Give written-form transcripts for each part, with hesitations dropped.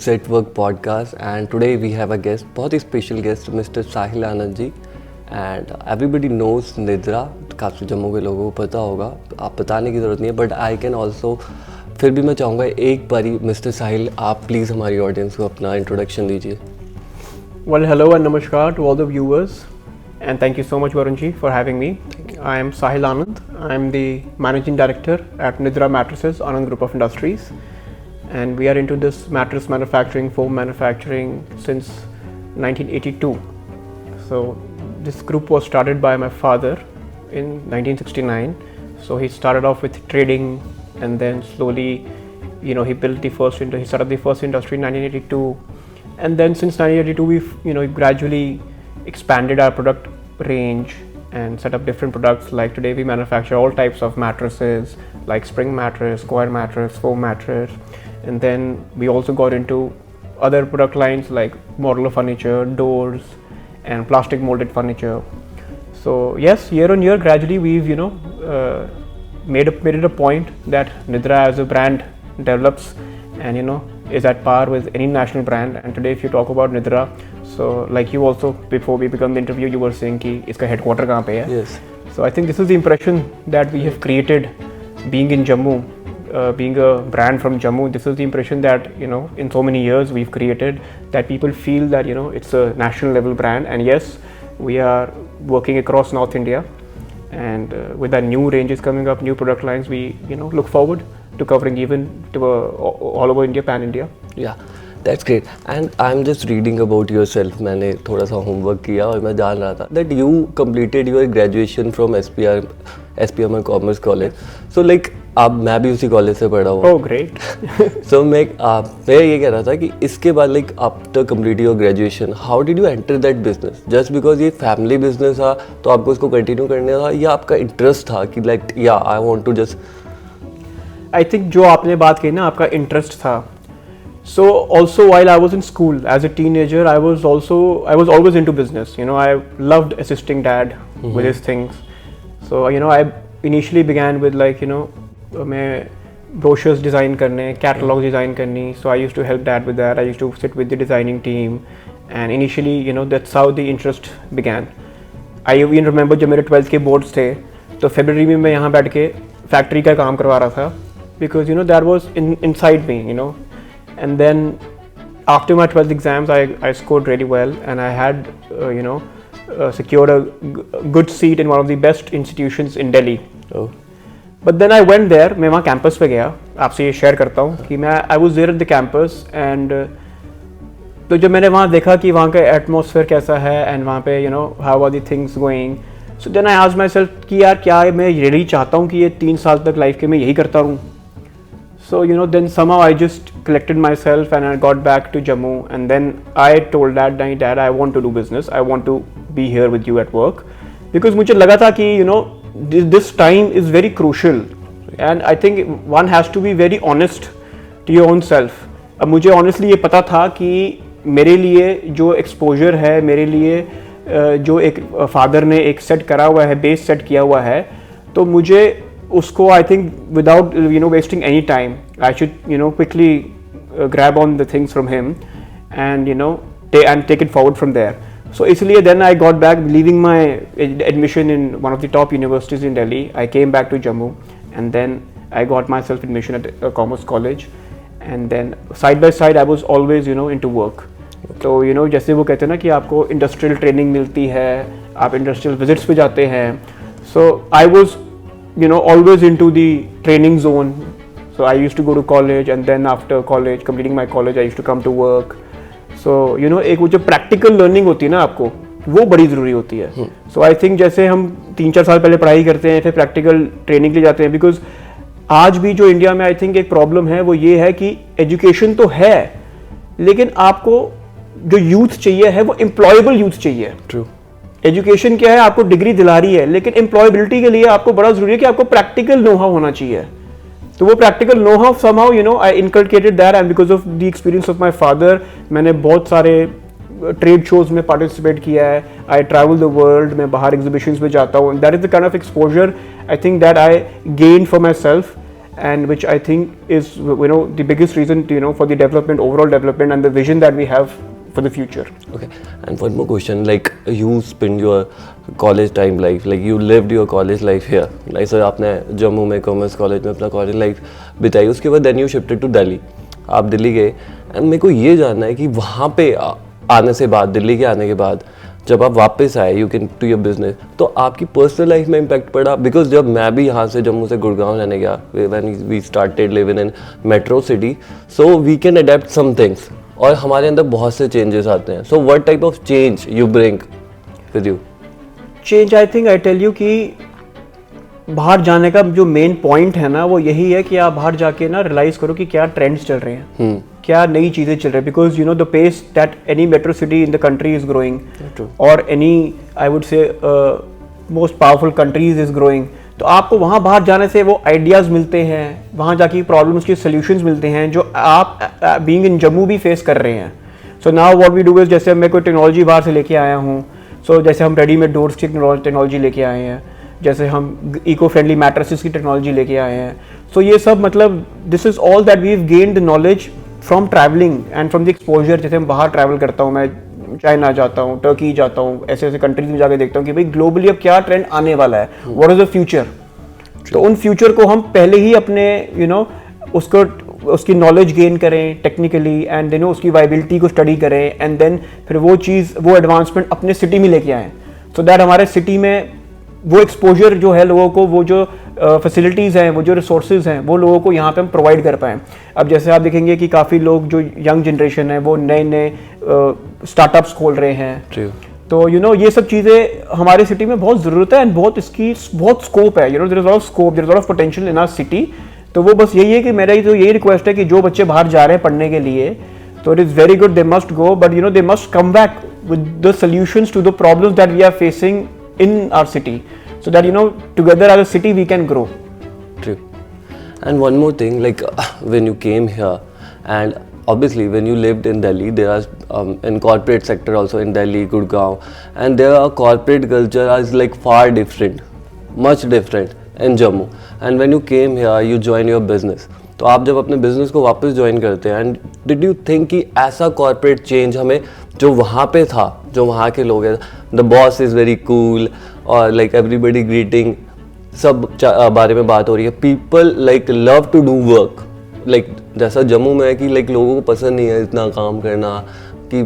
Zet Work podcast, and today we have a guest, बहुत ही special guest, Mr. Sahil Anand ji. And everybody knows निद्रा, काफ़ी जम्मू के लोगों को पता होगा, आप बताने की ज़रूरत नहीं है, but I can also फिर भी मैं चाहूँगा एक बारी मिस्टर साहिल आप प्लीज़ हमारी ऑडियंस को अपना इंट्रोडक्शन दीजिए. Well, hello and namaskar to all the viewers, and thank you so much, Varun ji, for having me. I am Sahil Anand. I am the managing director at Nidra Mattresses, Anand Group of Industries, and we are into this mattress manufacturing, foam manufacturing since 1982. So this group was started by my father in 1969. So he started off with trading, and then slowly, he started the first industry in 1982. And then since 1982, we've gradually expanded our product range and set up different products. Like today, we manufacture all types of mattresses, like spring mattress, square mattress, foam mattress, and then we also got into other product lines like modular furniture, doors, and plastic molded furniture. So yes, year on year, gradually we've made it a point that Nidra as a brand develops and is at par with any national brand. And today if you talk about Nidra, so like you also, before we began the interview, you were saying ki iska headquarter kahan pe hai. Yes. So I think this is the impression that we have created being in Jammu, being a brand from Jammu. This is the impression that in so many years we've created, that people feel that it's a national level brand. And yes, we are working across North India, and with our new ranges coming up, new product lines, we look forward to covering even to all over India, pan India. Yeah, that's great. And I'm just reading about yourself. मैंने थोड़ा सा homework किया और मैं जान रहा था that you completed your graduation from SPM Commerce College. So like मैं भी उसी कॉलेज से पढ़ा हुआ. Oh great. So मैं ये कह रहा था कि इसके बाद like after completing your graduation, how did you enter that business? Just because ये family business था तो आपको इसको continue करने था, या आपका interest था कि like I want to just. I think जो आपने बात की ना, आपका interest था. So also while I was in school as a teenager, I was always into business. I loved assisting dad with his things. So I initially began with मैं brochures design करने, catalogs design करनी. So I used to help dad with that. I used to sit with the designing team, and initially that's how the interest began. I even remember जब मेरे 12th के boards थे, तो February में मैं यहाँ बैठ के factory का काम करवा रहा था, because that was inside me, and then after my 12th exams I scored really well, and I had secured a good seat in one of the best institutions in Delhi. Oh. But then I went there, मैं वहाँ campus पे गया, आपसे ये share करता हूँ कि I was there at the campus, and तो जब मैंने वहाँ देखा कि वहाँ का atmosphere कैसा है, and वहाँ पे how are the things going, so then I asked myself कि यार क्या मैं really चाहता हूँ कि ये 3 साल तक life के मैं यही करता रहूँ. So then somehow I just collected myself and I got back to Jammu, and then I told Dad, I want to do business. I want to be here with you at work, because मुझे लगा था कि this time is very crucial, and I think one has to be very honest to your own self. अब मुझे honestly ये पता था कि मेरे लिए जो exposure है, मेरे लिए जो एक father ने एक set करा हुआ है, base set किया हुआ है, तो मुझे उसको I think without wasting any time, I should quickly grab on the things from him, and take it forward from there. So इसलिए then I got back, leaving my admission in one of the top universities in Delhi. I came back to Jammu, and then I got myself admission at a commerce college, and then side by side I was always into work. तो जैसे वो कहते हैं ना कि आपको industrial training मिलती है, आप industrial visits पे जाते हैं. So I was always into the training zone. So I used to go to college, and then after college, completing my college, I used to come to work. So एक वो जो practical learning होती है ना आपको, वो बड़ी ज़रूरी होती है. So I think जैसे हम 3-4 साल पहले पढ़ाई करते हैं, फिर practical training के लिए जाते हैं, because आज भी जो इंडिया में I think एक प्रॉब्लम है वो ये है कि एजुकेशन तो है, लेकिन आपको जो यूथ चाहिए है वो एम्प्लॉयबल यूथ चाहिए. True. एजुकेशन क्या है, आपको डिग्री दिला रही है, लेकिन एम्प्लॉयबिलिटी के लिए आपको बड़ा जरूरी है कि आपको प्रैक्टिकल नो हाउ होना चाहिए. तो वो practical know how somehow I inculcated that, and because of the experience of my father मैंने बहुत सारे ट्रेड शोज में पार्टिसिपेट किया है. आई ट्रैवल द वर्ल्ड, मैं बाहर एग्जीबिशंस में जाता हूँ. That is the kind of exposure I think that I gain for my self, and which I think is the biggest reason for the development, overall development, and the vision that we have for the future. Okay, and one more question, like you spend your college time life, like you lived your college life here, like sir आपने जम्मू में commerce college में अपना college life बिताई, उसके बाद then you shifted to Delhi, आप दिल्ली गए, and मेरे को ये जानना है कि वहाँ पे आने से बाद, दिल्ली के आने के बाद जब आप वापस आए you can to your business, तो आपकी पर्सनल लाइफ में इम्पैक्ट पड़ा? बिकॉज जब मैं भी यहाँ से जम्मू से गुड़गांव रहने गया, when we started living in metro city, so we can adapt some things, और हमारे अंदर बहुत से चेंजेस आते हैं. So what type of change you bring with you? Change I think I tell you कि बाहर जाने का जो मेन पॉइंट है ना वो यही है कि आप बाहर जाके ना रियलाइज करो कि क्या ट्रेंड्स चल रहे हैं, क्या नई चीज़ें चल रही है, because the pace that any metro city in the country is growing, और any I would say most powerful countries is growing. तो आपको वहाँ बाहर जाने से वो आइडियाज़ मिलते हैं, वहाँ जाके प्रॉब्लम्स के सोल्यूशंस मिलते हैं जो आप बीइंग इन जम्मू भी फेस कर रहे हैं. So now what we do is, जैसे मैं कोई टेक्नोलॉजी बाहर से लेके आया हूँ, सो जैसे हम रेडीमेड डोर्स की टेक्नोलॉजी लेके आए हैं, जैसे हम इको फ्रेंडली मैट्रेसेस की टेक्नोलॉजी लेके आए हैं. सो ये सब मतलब this is all that we have gained knowledge from travelling and from the exposure. जैसे हम बाहर ट्रैवल करता हूँ, मैं चाइना जाता हूँ, टर्की जाता हूँ, ऐसे ऐसे कंट्रीज में जाके देखता हूँ कि भाई ग्लोबली अब क्या ट्रेंड आने वाला है, व्हाट इज द फ्यूचर. तो उन फ्यूचर को हम पहले ही अपने उसको उसकी नॉलेज गेन करें टेक्निकली, एंड देन उसकी वाइबिलिटी को स्टडी करें, एंड देन फिर वो चीज़, वो एडवांसमेंट अपने सिटी में लेके आएँ, सो दैट हमारे सिटी में वो एक्सपोजर जो है लोगों को, वो जो फैसिलिटीज़ हैं, वो जो रिसोर्सेज हैं, वो लोगों को यहाँ पे हम प्रोवाइड कर पाएँ. अब जैसे आप देखेंगे कि काफ़ी लोग जो यंग जनरेशन है वो नए नए स्टार्टअप्स खोल रहे हैं. तो ये सब चीज़ें हमारे सिटी में बहुत ज़रूरत है, एंड बहुत इसकी बहुत स्कोप है. There is lot of scope, there is lot of potential in our city. तो वो बस यही है कि मेरा तो यही रिक्वेस्ट है कि जो बच्चे बाहर जा रहे हैं पढ़ने के लिए, तो it is very good, they must go, but they must come back with the solutions to the problems that we are facing in our city, so that together as a city we can grow. True. And one more thing, like when you came here, and obviously when you lived in Delhi, there are in corporate sector also in Delhi, Gurgaon, and there are corporate culture is like far different, much different in Jammu. And when you came here, you join your business. तो आप जब अपने business को वापस join करते हैं, and did you think कि ऐसा कॉर्पोरेट चेंज हमें जो वहाँ पे था, जो वहाँ के लोग हैं, the boss is very cool, और लाइक एवरीबडी ग्रीटिंग, सब बारे में बात हो रही है, people like love to do work, like जैसा जम्मू में है कि लाइक लोगों को पसंद नहीं है इतना काम करना, कि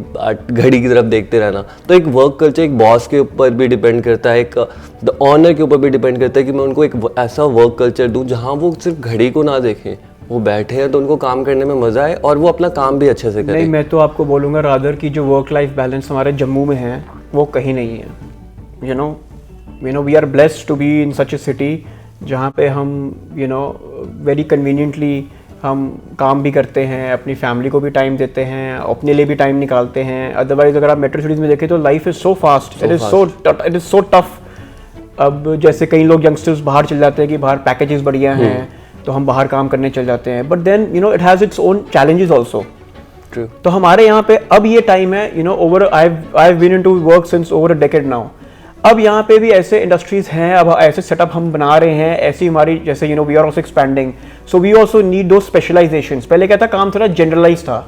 घड़ी की तरफ देखते रहना. तो एक वर्क कल्चर एक बॉस के ऊपर भी डिपेंड करता है, एक द ऑनर के ऊपर भी डिपेंड करता है कि मैं उनको एक ऐसा वर्क कल्चर दूँ जहाँ वो सिर्फ घड़ी को ना देखें, वो बैठे हैं तो उनको काम करने में मज़ा आए और वो अपना काम भी अच्छे से करें. नहीं, मैं तो आपको बोलूँगा रादर कि जो वर्क लाइफ बैलेंस हमारे जम्मू में है वो कहीं नहीं है. We are blessed to be in such a city जहाँ पे हम वेरी कन्वीनियंटली हम काम भी करते हैं, अपनी फैमिली को भी टाइम देते हैं, अपने लिए भी टाइम निकालते हैं. अदरवाइज अगर आप मेट्रो सिटीज़ में देखें तो life is so fast, it is so tough. अब जैसे कई लोग यंगस्टर्स बाहर चल जाते हैं कि बाहर पैकेजेस बढ़िया हैं, तो हम बाहर काम करने चल जाते हैं, but then it has its own challenges also. तो हमारे यहाँ पे अब ये टाइम है, over I have been into work since over a decade now. अब यहाँ पे भी ऐसे इंडस्ट्रीज हैं, अब ऐसे सेटअप हम बना रहे हैं, ऐसी हमारी जैसे we are also expanding, so we also need दो स्पेशलाइजेशंस. पहले क्या था, काम थोड़ा जनरलाइज था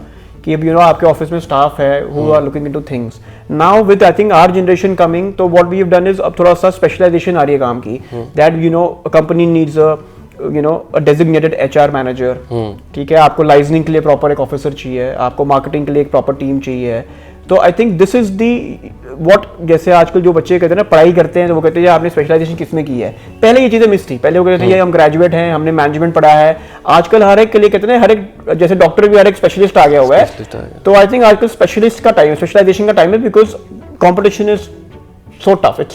कि अब आपके ऑफिस में स्टाफ है who are looking into things. Now with I think our generation coming, तो what we have done is अब थोड़ा सा स्पेशलाइजेशन आ रही है काम की, that company needs a designated HR manager. ठीक है, आपको लाइजनिंग के लिए प्रॉपर एक ऑफिसर चाहिए, आपको मार्केटिंग के लिए एक प्रॉपर टीम चाहिए. तो I think this is the what, जैसे आजकल जो बच्चे कहते हैं ना पढ़ाई करते हैं तो वो कहते हैं आपने स्पेशलाइजेशन किसमें की है. पहले ये चीज़ें मिस थी, पहले वो कहते थे हम ग्रेजुएट हैं, हमने मैनेजमेंट पढ़ा है. आजकल हर एक के लिए कहते हैं हर एक, जैसे डॉक्टर भी हर एक स्पेशलिस्ट आ गया हुआ है. तो आई थिंक आजकल स्पेशलिस्ट का टाइम, स्पेशलाइजेशन का टाइम है, because competition is so tough, it's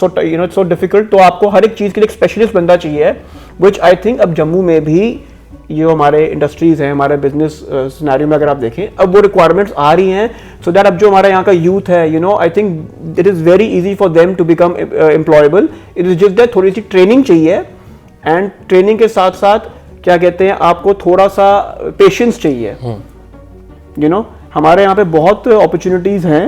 so difficult. तो आपको हर एक चीज़ के लिए एक स्पेशलिस्ट बंदा चाहिए, विच आई थिंक अब जम्मू में भी जो हमारे इंडस्ट्रीज हैं, हमारे बिजनेस सिनेरियो में अगर आप देखें अब वो रिक्वायरमेंट्स आ रही हैं, सो दैट अब जो हमारा यहाँ का यूथ है, I think it is very easy for them to become employable. It is just that थोड़ी सी ट्रेनिंग चाहिए, एंड ट्रेनिंग के साथ साथ क्या कहते हैं, आपको थोड़ा सा पेशेंस चाहिए. हमारे यहाँ पे बहुत अपॉर्चुनिटीज़ हैं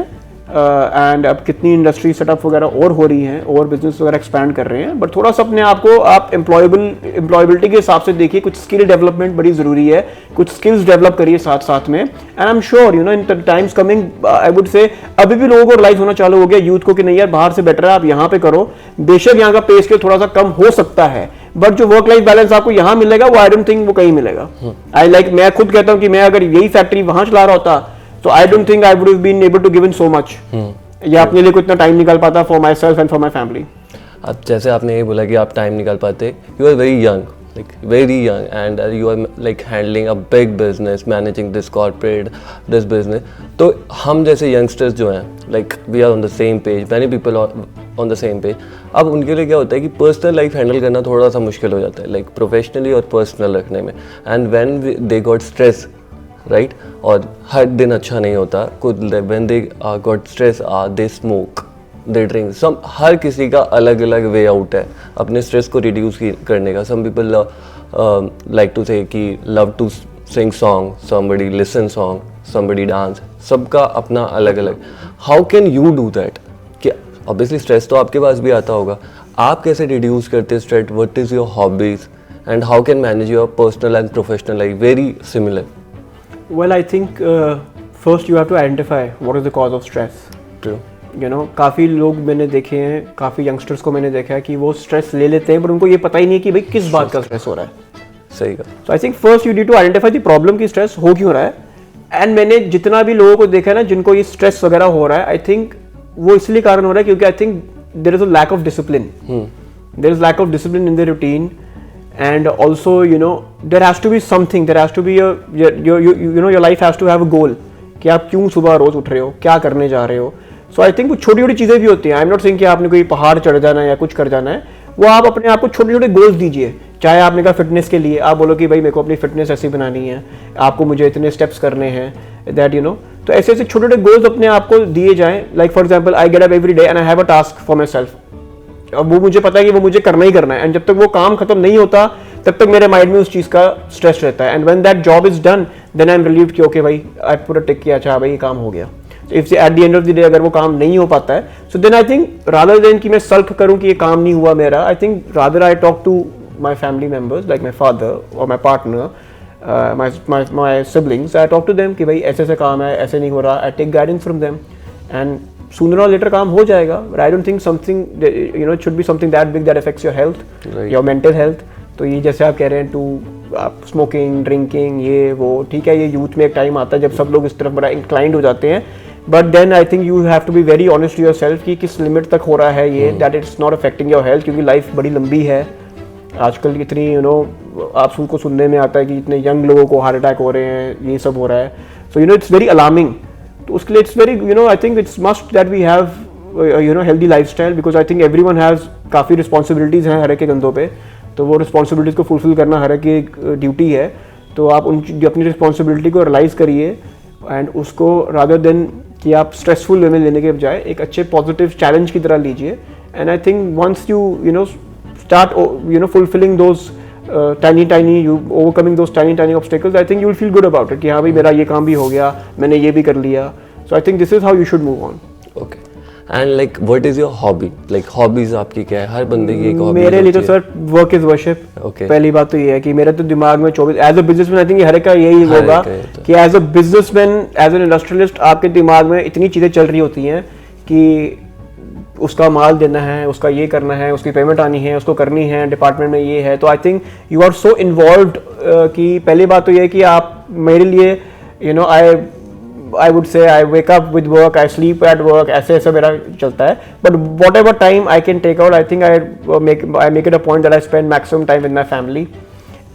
एंड अब कितनी इंडस्ट्री सेटअप वगैरह और हो रही हैं और बिजनेस वगैरह एक्सपैंड कर रहे हैं, बट थोड़ा सा अपने आप को आप एम्प्लॉयबिलिटी के हिसाब से देखिए, कुछ स्किल डेवलपमेंट बड़ी ज़रूरी है, कुछ स्किल्स डेवलप करिए साथ साथ में। And I am sure in times coming I would से अभी भी लोगों को रियलाइज होना चालू हो गया यूथ को कि नहीं यार बाहर से बेटर है आप यहाँ पे करो, बेशक यहाँ का पे स्केल थोड़ा सा कम हो सकता है, बट जो वर्क लाइफ बैलेंस आपको यहाँ मिलेगा वो आई डोंट थिंक वो कहीं मिलेगा। मैं खुद कहता हूँ कि मैं अगर यही फैक्ट्री वहां चला रहा होता तो I don't think I would have been able to give in so much, या अपने लिए इतना टाइम निकाल पाता for myself and for my family. अब जैसे आपने ये बोला कि आप टाइम निकाल पाते, you are very young, like very young, and you are like handling a big business, managing this corporate, this business. तो हम जैसे youngsters जो हैं, like we are on the same page, many people are on the same page. अब उनके लिए क्या होता है कि पर्सनल लाइफ हैंडल करना थोड़ा सा मुश्किल हो जाता है, लाइक प्रोफेशनली और पर्सनल रखने में, and when they got stress right, और हर दिन अच्छा नहीं होता, when they got stress they smoke, they drink, some हर किसी का अलग अलग वे आउट है अपने स्ट्रेस को रिड्यूस करने का। Some people like to say कि love to sing song, somebody listen song, somebody dance, सबका अपना अलग अलग। How can you do that? कि ऑब्वियसली स्ट्रेस तो आपके पास भी आता होगा, आप कैसे रिड्यूस करते stress? What is your hobbies and how can manage your personal and professional life? Very similar. Well, I think first you have to identify what is the cause of stress. True. काफ़ी लोग मैंने देखे हैं, काफ़ी youngsters को मैंने देखा है कि वो स्ट्रेस ले लेते हैं पर उनको ये पता ही नहीं कि भाई किस बात का स्ट्रेस हो रहा है। सही का। So I think first you need to identify the problem कि स्ट्रेस हो क्यों रहा है। एंड मैंने जितना भी लोगों को देखा है ना जिनको ये स्ट्रेस वगैरह हो रहा है, आई थिंक वो इसलिए कारण हो रहा है क्योंकि I think there is a lack of discipline, there is lack of discipline in the routine, and also there has to be something, there has to be your life has to have a goal कि आप क्यों सुबह रोज उठ रहे हो, क्या करने जा रहे हो। सो आई थिंक वो छोटी छोटी चीज़ें भी होती हैं। आई एम नॉट सेइंग कि आपने कोई पहाड़ चढ़ जाना है या कुछ कर जाना है, वो आप अपने आप को छोटे छोटे गोल्स दीजिए। चाहे आपने कहा फिटनेस के लिए आप बोलो कि भाई मेरे को अपनी फिटनेस ऐसी बनानी है, आपको मुझे इतने स्टेप्स करने हैं, दैट तो ऐसे ऐसे छोटे छोटे गोल्स अपने आप को दिए जाएं। Like for example I get up every day and I have a task for my self. अब वो मुझे पता है कि वो मुझे करना ही करना है, एंड जब तक वो काम खत्म नहीं होता तब तक मेरे माइंड में उस चीज़ का स्ट्रेस रहता है। And when that job is done then I am relieved कि ओके भाई आई पूरा टिक किया, अच्छा भाई ये काम हो गया। If at the end of the day अगर वो काम नहीं हो पाता है, so then I think rather than कि मैं सल्क करूं कि ये काम नहीं हुआ मेरा, I think rather I talk to my family members like my father और my partner, my siblings, I talk to them कि भाई ऐसे ऐसे काम है, ऐसे नहीं हो रहा, I take guidance from them and sooner or later काम हो जाएगा। But I don't think something it should be something that big that affects your health, your mental health. तो ये जैसे आप कह रहे हैं आप स्मोकिंग ड्रिंकिंग ये वो ठीक है, ये यूथ में एक टाइम आता है जब सब लोग इस तरफ बड़ा इंक्लाइंड हो जाते हैं, but then I think you have to be very honest to yourself कि किस लिमिट तक हो रहा है ये, that it's not affecting your health, क्योंकि लाइफ बड़ी लंबी है। आजकल इतनी आप को सुनने में आता है कि इतने यंग लोगों को हार्ट अटैक हो रहे हैं, ये सब हो रहा है। So it's very alarming. तो उसके लिए it's very I think it's must that we have healthy lifestyle, because I think everyone has काफ़ी रिस्पॉन्सिबिलिटीज़ हैं हर एक के कंधों पे, तो वो रिस्पॉन्सिबिलिटीज़ को फुलफिल करना हर एक की एक ड्यूटी है। तो आप अपनी रिस्पॉन्सिबिलिटी को रियलाइज़ करिए एंड उसको रादर देन कि आप स्ट्रेसफुल वे में लेने के बजाय एक अच्छे पॉजिटिव चैलेंज की तरह लीजिए। And I think once you start fulfilling those you overcoming those tiny obstacles, I think you will feel good about it कि हाँ भाई मेरा ये काम भी हो गया, मैंने ये भी कर लिया। So I think this is how you should move on. Okay. And like what is your hobby? Like hobbies आपकी क्या है? हर बंदे की एक hobby मेरे लिए तो sir work is worship. Okay. पहली बात तो ये है कि मेरे तो दिमाग में 24 as a businessman I think हर एक का यही होगा कि as a businessman, as an industrialist आपके दिमाग में इतनी चीज़ें चल रही होती हैं कि उसका माल देना है, उसका ये करना है, उसकी पेमेंट आनी है, उसको करनी है, डिपार्टमेंट में ये है। तो I think you are so involved कि पहली बात तो ये है कि आप मेरे लिए I would say I wake up with work, I sleep at work, ऐसे ऐसे मेरा चलता है। But whatever time I can take out, I think I make it a point that I spend maximum time with my family.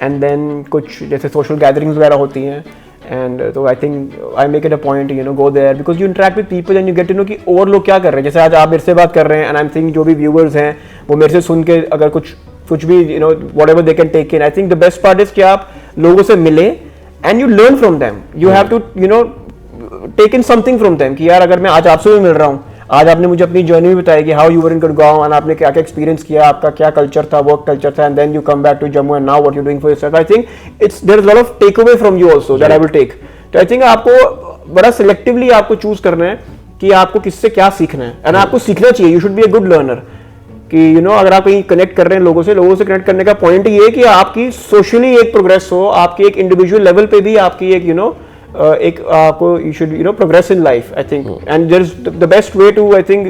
And then कुछ जैसे social gatherings वगैरह होती हैं, एंड तो I think I make it a point go there because you interact with people and you get to no कि और लोग क्या कर रहे हैं। जैसे आज आप मेरे से बात कर रहे हैं एंड आई एम थिंक जो भी व्यूअर्स हैं वो मेरे से सुन के अगर कुछ भी whatever they can take in. I think the best part is कि आप लोगों से मिले and you learn from them, you have to take in something from them कि यार अगर मैं आज आपसे भी मिल रहा हूँ, आज आपने मुझे अपनी जर्नी भी बताई कि how you were in Gurgaon and आपने क्या क्या एक्सपीरियंस किया, आपका क्या कल्चर था, वर्क कल्चर था, and then you come back to Jammu and now what you doing for yourself. I think it's there is lot of take away from you also that I will take. तो I think आपको बड़ा selectively आपको choose करना है कि आपको किससे क्या सीखना है, एंड आपको सीखना चाहिए. You should be a good learner. कि यू नो अगर आप कहीं कनेक्ट कर रहे हैं लोगों से कनेक्ट करने का पॉइंट ये है कि आपकी सोशली एक प्रोग्रेस हो, आपकी एक इंडिविजुअल लेवल पे भी आपकी एक एक आपको you should progress in life, I think. And there is the best way to, I think,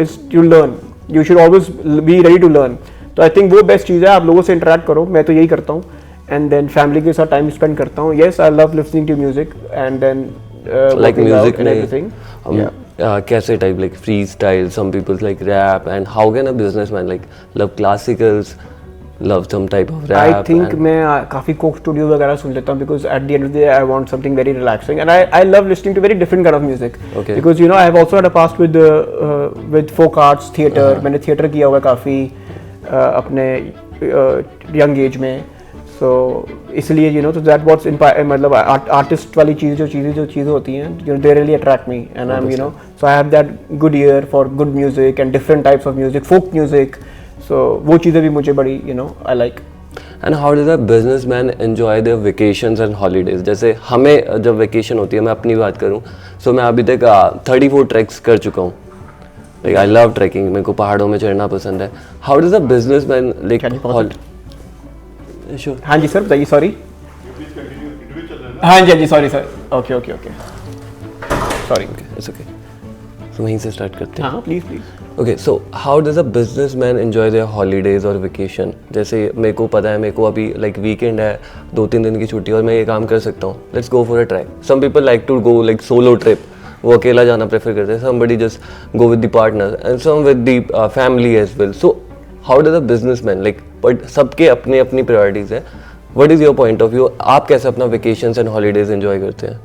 is to learn. You should always be ready to learn. तो आई थिंक वो बेस्ट चीज़ है, आप लोगों से इंटरेक्ट करो. मैं तो यही करता हूँ. एंड देन फैमिली के साथ टाइम स्पेंड करता हूँ. Yes, I love listening to music and then like music and में everything. कैसे type like freestyle, some people like rap, and how can a businessman like love classicals, love some type of rap? I think and मैं काफ़ी Coke studio वगैरह सुन लेता हूँ, because at the end of the day I want something very relaxing, and I love listening to very different kind of music. Okay. Because I have also had a past with folk arts theater. मैंने theater किया हुआ काफ़ी अपने young age में. So इसलिए तो that what's मतलब artist वाली जो चीज़ें होती हैं, they really attract me, and I'm so I have that good ear for good music and different types of music, folk music. So वो चीज़ें भी मुझे बड़ी I like. and how does a businessman enjoy their vacations and holidays? जैसे हमें जब vacation होती है, मैं अपनी बात करूँ, so मैं अभी तक 34 ट्रैक्स कर चुका हूँ. Like I love trekking, मेरे को पहाड़ों में चढ़ना पसंद है. How does a businessman like Sure. हाँ जी सर, बताइए. सॉरी. हाँ जी sorry sir. Okay sorry. It's okay. So वहीं से स्टार्ट करते हैं. हाँ please. Okay, so how does a businessman enjoy their holidays or vacation? जैसे मेरे को पता है, मेरे को अभी like weekend है, 2-3 दिन की छुट्टी और मैं ये काम कर सकता हूँ. Let's go for a trek. Some people like to go like solo trip. वो अकेला जाना प्रेफर करते हैं. Somebody just go with the partner and some with the family as well. So how does a businessman like, but सबके अपने अपनी priorities है. What is your point of view? आप कैसे अपना vacations and holidays enjoy करते हैं?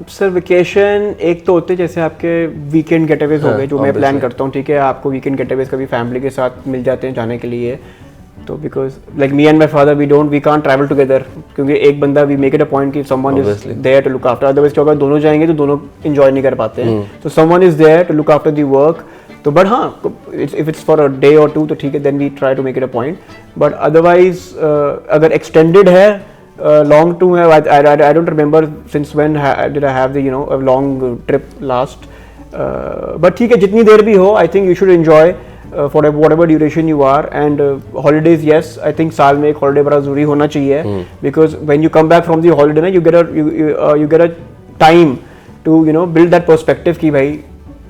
Sir vacation एक तो होते हैं जैसे आपके वीकेंड गेटअवेज हो गए, जो मैं प्लान करता हूँ. ठीक है, आपको वीकेंड गेटअवेज कभी फैमिली के साथ मिल जाते हैं जाने के लिए. तो because like me and my father we can't travel together, क्योंकि एक बंदा we make it a point कि someone is there to look after. Otherwise क्या होगा, दोनों जाएंगे तो दोनों इंजॉय नहीं कर पाते हैं. तो someone is there to look after the work. तो बट हाँ, if it's for a day और टू तो ठीक है, then we try to make it a point. But otherwise अगर एक्सटेंडेड है, लॉन्ग टू है, I don't remember since when did I have the a long trip last. But ठीक है, जितनी देर भी हो, I think you should enjoy for whatever duration you are. And holidays, yes, I think साल में एक holiday बड़ा ज़रूरी होना चाहिए. Because when you come back from the holiday ना, you get a time to build that perspective कि भाई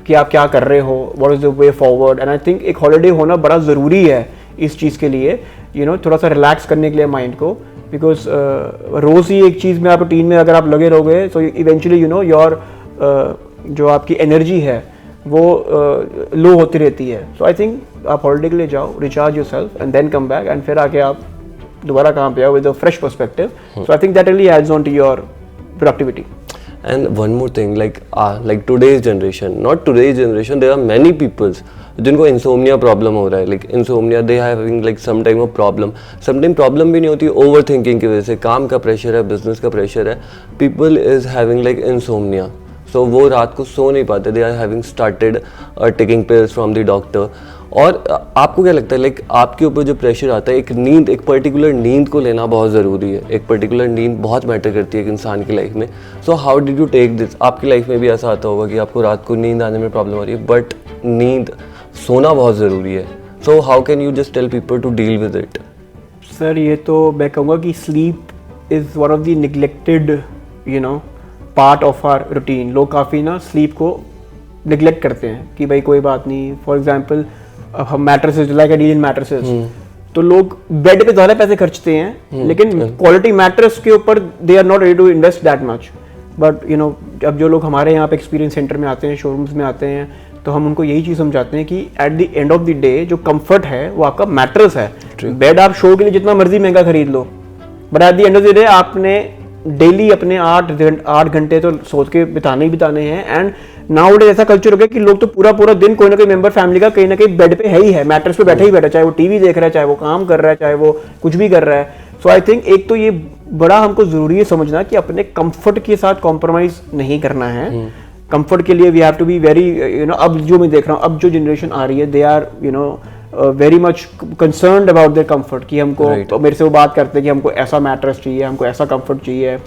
कि आप क्या कर रहे हो, what is the way forward. And I think एक holiday होना बड़ा ज़रूरी है इस चीज़ के लिए, थोड़ा सा relax करने के लिए माइंड को. Because रोज़ ही एक चीज़ में आप रूटीन में अगर आप लगे रहोगे, so eventually your जो आपकी एनर्जी है वो लो होती रहती है. सो आई थिंक आप हॉलीडे के लिए जाओ, recharge yourself and then come back, and फिर आके आप दोबारा काम पे आओ with a fresh perspective. So I think that really adds on to your productivity. And one more thing, like today's generation, not today's generation, there are many peoples जिनको insomnia problem हो रहा है. Like insomnia, they are having like some type of problem. Sometimes problem भी नहीं होती, overthinking की वजह से. काम का प्रेशर है, बिजनेस का प्रेशर है, people is having like insomnia. So वो रात को सो नहीं पाते. They are having started taking pills from the doctor. और आपको क्या लगता है, लाइक आपके ऊपर जो प्रेशर आता है, एक पर्टिकुलर नींद को लेना बहुत ज़रूरी है. एक पर्टिकुलर नींद बहुत मैटर करती है एक इंसान की लाइफ में. So how did you take this? आपकी लाइफ में भी ऐसा आता होगा कि आपको रात को नींद आने में प्रॉब्लम आ रही है, बट नींद सोना बहुत ज़रूरी है. So how can you just tell people to deal with it? Sir ये तो मैं कहूँगा कि sleep is one of the neglected part of our routine. लोग काफ़ी स्लीप को निगलेक्ट करते हैं कि भाई कोई बात नहीं. फॉर एग्जाम्पल हम mattresses, like I deal in mattresses, तो लोग बेड पे ज़्यादा पैसे खर्चते हैं, लेकिन क्वालिटी मैट्रेस के ऊपर they are not ready to invest that much. But अब जो लोग हमारे यहाँ पे एक्सपीरियंस सेंटर में आते हैं, शोरूम्स में आते हैं, तो हम उनको यही चीज़ समझाते हैं कि eight the end of the day जो कंफर्ट है वो आपका मैट्रेस है. बेड आप शो के लिए जितना मर्जी महंगा खरीद लो, but at the end of the day आपने डेली अपने 8 घंटे तो सोच के बिताने हैं. एंड नाउ ऐसा कल्चर हो गया कि लोग तो पूरा दिन कोई ना कोई मेंबर फैमिली का कहीं ना कहीं बेड पे है ही है, मैट्रेस पे बैठा ही बैठा, चाहे वो टीवी देख रहा है, चाहे वो काम कर रहा है, चाहे वो कुछ भी कर रहा है. सो आई थिंक एक तो ये बड़ा हमको जरूरी है समझना कि अपने कंफर्ट के साथ कॉम्प्रोमाइज नहीं करना है. कंफर्ट के लिए we have to be very अब जो मैं देख रहा हूँ, अब जो जनरेशन आ रही है, they are very much concerned about their comfort कि हमको तो मेरे से वो बात करते हैं कि हमको ऐसा मैट्रेस चाहिए, हमको ऐसा कंफर्ट चाहिए.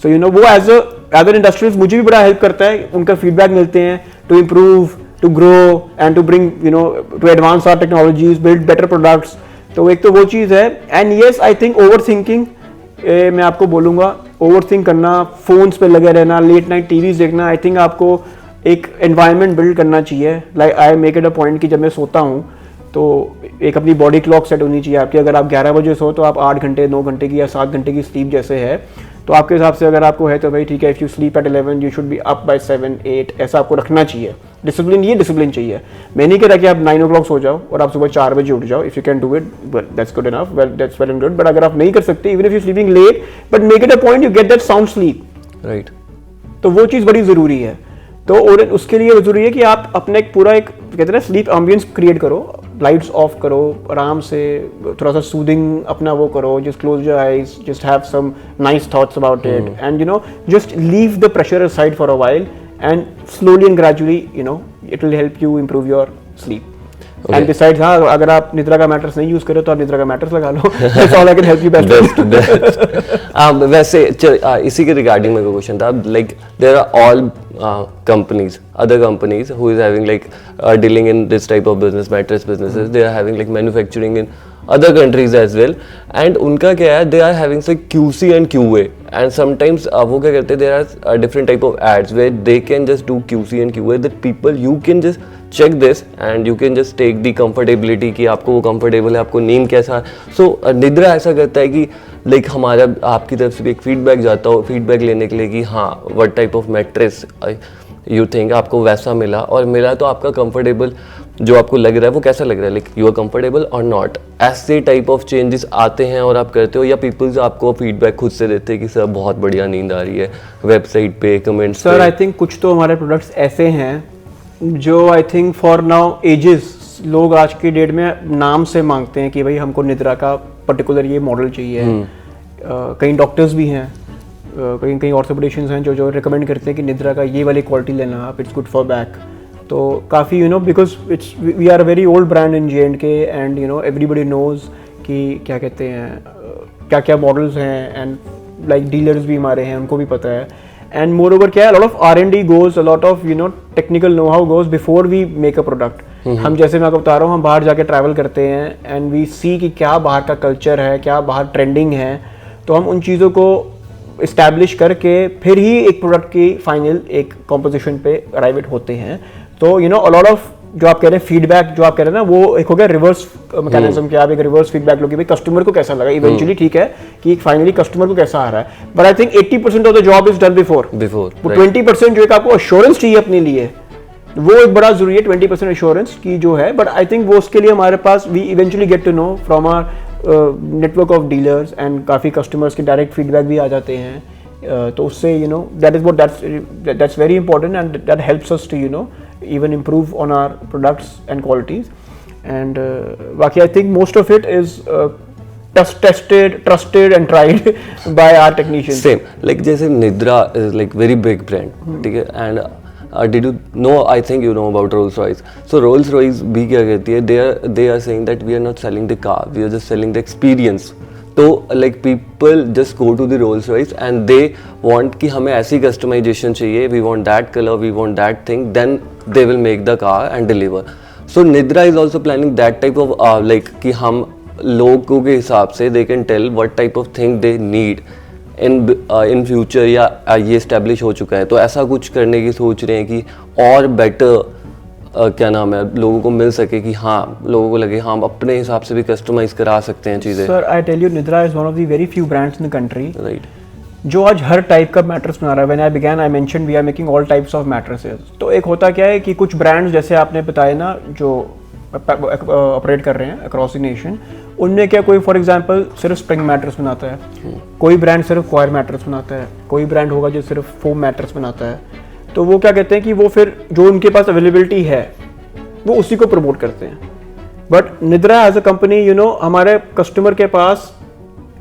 सो वो एज अ अदर इंडस्ट्रीज मुझे भी बड़ा हेल्प करता है, उनका फीडबैक मिलते हैं to improve, to grow and to bring to advance our technologies, build better products. तो एक तो वो चीज़ है। And yes, I think over thinking, मैं आपको बोलूँगा, ओवर थिंक करना, फोन्स पे लगे रहना, लेट नाइट टीवीज देखना, आई थिंक आपको एक एनवायरनमेंट बिल्ड करना चाहिए। Like I make it a point कि जब मैं सोता हूँ तो एक अपनी बॉडी क्लॉक सेट होनी चाहिए आपकी। अगर आप 11 बजे सो तो आप 8 घंटे 9 घंटे की या 7 घंटे की स्लीप जैसे है, तो आपके हिसाब से अगर आपको है तो भाई ठीक है, if you sleep at 11 you should be up by 7 8, ऐसा आपको रखना चाहिए। डिसिप्लिन, ये डिसिप्लिन चाहिए। मैं नहीं कह रहा कि आप 9 o'clock सो जाओ और आप सुबह 4 बजे उठ जाओ। If you can do it, that's good enough, well that's well and good. But अगर आप नहीं कर सकते, even if you sleeping late, but make it a point you get that sound sleep, right. तो वो चीज़ बड़ी ज़रूरी है। तो और उसके लिए ज़रूरी है कि आप अपने एक पूरा एक कहते हैं ना स्लीप एम्बियंस क्रिएट करो, लाइट्स ऑफ करो, आराम से थोड़ा सा सूदिंग अपना वो करो, just close your eyes, just have some nice thoughts about it, and just leave the pressure aside for a while, and slowly and gradually it will help you improve your sleep. And besides, हाँ, अगर आप निद्रा का mattress नहीं use करो तो आप निद्रा का मैट्रेस लगा लो। That's all I can help you best. वैसे इसी के रिगार्डिंग मेरा क्वेश्चन था, like there are all companies, other companies who is having like dealing in this type of business, mattress businesses, they are having like manufacturing in other countries as well, and उनका क्या है, they are having like QC and QA, and sometimes वो क्या करते हैं, there are different type of ads where they can just do QC and QA that people you can just check this and you can just take the comfortability कि आपको वो comfortable है, आपको नींद कैसा है। So निद्रा ऐसा करता है कि लाइक हमारा आपकी तरफ से भी एक फीडबैक जाता हो, फीडबैक लेने के लिए कि हाँ what type of mattress you think आपको वैसा मिला, और मिला तो आपका कंफर्टेबल जो आपको लग रहा है वो कैसा लग रहा है, लाइक यू आर कंफर्टेबल और नॉट। ऐसे टाइप ऑफ चेंजेस आते हैं और आप करते हो, या पीपल्स आपको फीडबैक खुद से देते हैं कि सर बहुत बढ़िया नींद आ रही है, वेबसाइट पे कमेंट्स? सर आई थिंक कुछ तो हमारे प्रोडक्ट्स ऐसे हैं जो I think for now ages लोग आज की डेट में नाम से मांगते हैं कि भाई हमको निद्रा का पर्टिकुलर ये मॉडल चाहिए। कई डॉक्टर्स भी हैं, कई ऑर्थोपेडिशियंस हैं जो रिकमेंड करते हैं कि निद्रा का ये वाली क्वालिटी लेना आप, इट्स गुड फॉर बैक। तो काफ़ी because it's we are very old brand in J&K and everybody knows कि क्या कहते हैं, क्या क्या मॉडल्स हैं, एंड लाइक डीलर्स भी हमारे हैं, उनको भी पता है। एंड मोर ओवर क्या है, lot of R&D goes, a lot of technical know how goes before we make a product. हम जैसे मैं आपको बता रहा हूँ, हम बाहर जाके ट्रैवल करते हैं एंड वी सी कि क्या बाहर का कल्चर है, क्या बाहर ट्रेंडिंग है, तो हम उन चीज़ों को इस्टेब्लिश करके फिर ही एक प्रोडक्ट की फाइनल एक कॉम्पोजिशन पे अराइव होते हैं। तो अ लॉट ऑफ जो आप कह रहे हैं फीडबैक, जो आप कह रहे हैं ना, वो एक हो गया रिवर्स मैकेनिज्म कि आप एक रिवर्स फीडबैक लो कि भाई कस्टमर को कैसा लगा। इवेंचुअली ठीक है कि फाइनली कस्टमर को कैसा आ रहा है, but I think 80% of the job is done before. 20% जो एक आपको अश्योरेंस चाहिए अपने लिए, वो एक बड़ा जरूरी है, 20% अश्योरेंस की जो है। बट आई थिंक वो उसके लिए हमारे पास we eventually get to know from our network of dealers and काफ़ी कस्टमर्स के डायरेक्ट फीडबैक भी आ जाते हैं। तो उससे that is what that's very important and that helps us to even improve on our products and qualities. And बाकी I think most of it is tested, trusted and tried by our technicians. Same, like जैसे निद्रा is like very big brand, ठीक है, and did you know, I think you know about Rolls-Royce. So Rolls-Royce भी क्या कहती है, they are saying that we are not selling the car, we are just selling the experience. तो like people just go to the Rolls Royce and they want कि हमें ऐसी customization चाहिए, we want that colour, we want that thing, then they will make the car and deliver. So Nidra is also planning that type of like कि हम लोगों के हिसाब से they can tell what type of thing they need in future, या ये establish हो चुका है तो ऐसा कुछ करने की सोच रहे हैं कि और बेटर क्या नाम है लोगों को मिल सके, कि हाँ लोगों को लगे हाँ हम अपने हिसाब से भी कस्टमाइज करा सकते हैं चीज़ें। Sir I tell you, Nidra is one of the very few brands in the country right जो आज हर टाइप का मैट्रेस बना रहा है। When I began I mention we are making all types of mattresses. तो एक होता क्या है कि कुछ ब्रांड्स जैसे आपने बताया ना जो ऑपरेट कर रहे हैं अक्रॉस द नेशन, उनमें क्या कोई फॉर एग्जांपल सिर्फ स्प्रिंग मैट्रेस बनाता है, कोई ब्रांड सिर्फ क्वायर मैट्रेस बनाता है, कोई ब्रांड होगा जो सिर्फ फोम मैट्रेस बनाता है। तो वो क्या कहते हैं कि वो फिर जो उनके पास अवेलेबिलिटी है वो उसी को प्रमोट करते हैं। बट निद्रा एज अ कंपनी हमारे कस्टमर के पास,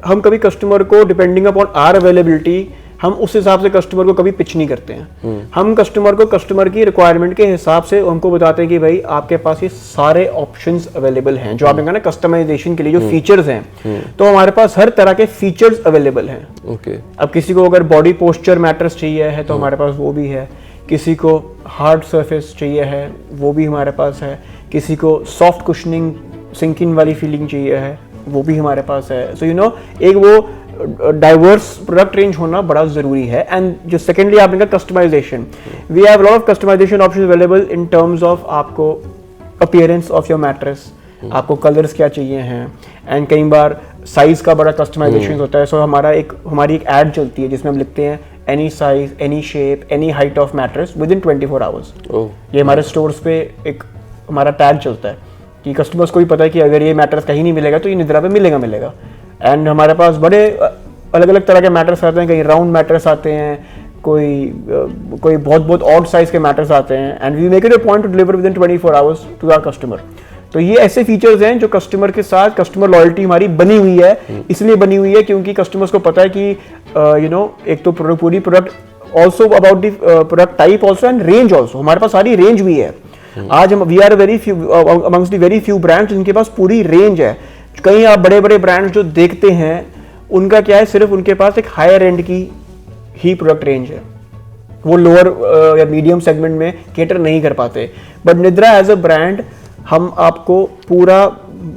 हम कभी कस्टमर को डिपेंडिंग अपॉन आर अवेलेबिलिटी हम उस हिसाब से कस्टमर को कभी पिच नहीं करते हैं। हम कस्टमर को कस्टमर की रिक्वायरमेंट के हिसाब से उनको बताते हैं कि भाई आपके पास ये सारे ऑप्शंस अवेलेबल हैं, जो आपने कहा ना कस्टमाइजेशन के लिए जो फीचर्स हैं, तो हमारे पास हर तरह के फीचर्स अवेलेबल हैं। ओके। अब किसी को अगर बॉडी पोस्चर मैटर्स चाहिए है तो हमारे पास वो भी है, किसी को हार्ड सरफेस चाहिए है वो भी हमारे पास है, किसी को सॉफ्ट कुशनिंग सिंकिंग वाली फीलिंग चाहिए है वो भी हमारे पास है। सो यू नो एक वो डाइवर्स प्रोडक्ट रेंज होना बड़ा ज़रूरी है। एंड जो सेकेंडली आपने कहा customisation, we have lot of customisation option available in terms of आपको अपीयरेंस ऑफ योर मैट्रेस, आपको कलर्स क्या चाहिए हैं, एंड कई बार साइज का बड़ा कस्टमाइजेशन होता है। सो हमारी एक ऐड चलती है जिसमें हम लिखते हैं any size, any shape, any height of mattress with in 24 hours. ये हमारे स्टोर्स पे एक हमारा टैग चलता है कि कस्टमर्स को भी पता है कि अगर ये मैट्रेस कहीं नहीं मिलेगा तो ये निद्रा पे मिलेगा। एंड हमारे पास बड़े अलग अलग तरह के मैट्रेस आते हैं, कहीं राउंड मैट्रेस आते हैं, कोई बहुत ऑड साइज के मैट्रेस आते हैं, and we make it a point to deliver within 24 hours to our customer. तो ये ऐसे फीचर्स हैं जो कस्टमर के साथ कस्टमर लॉयल्टी हमारी बनी हुई है, इसलिए बनी हुई है क्योंकि कस्टमर्स को पता है कि एक तो पूरी product also about the product type also and range also, हमारे पास सारी रेंज भी है। आज हम we are very few amongst the very few brands जिनके पास पूरी रेंज है। कहीं आप बड़े बड़े ब्रांड्स जो देखते हैं उनका क्या है, सिर्फ उनके पास एक हायर एंड की ही प्रोडक्ट रेंज है, वो लोअर या मीडियम सेगमेंट में केटर नहीं कर पाते। बट निद्रा एज अ ब्रांड हम आपको पूरा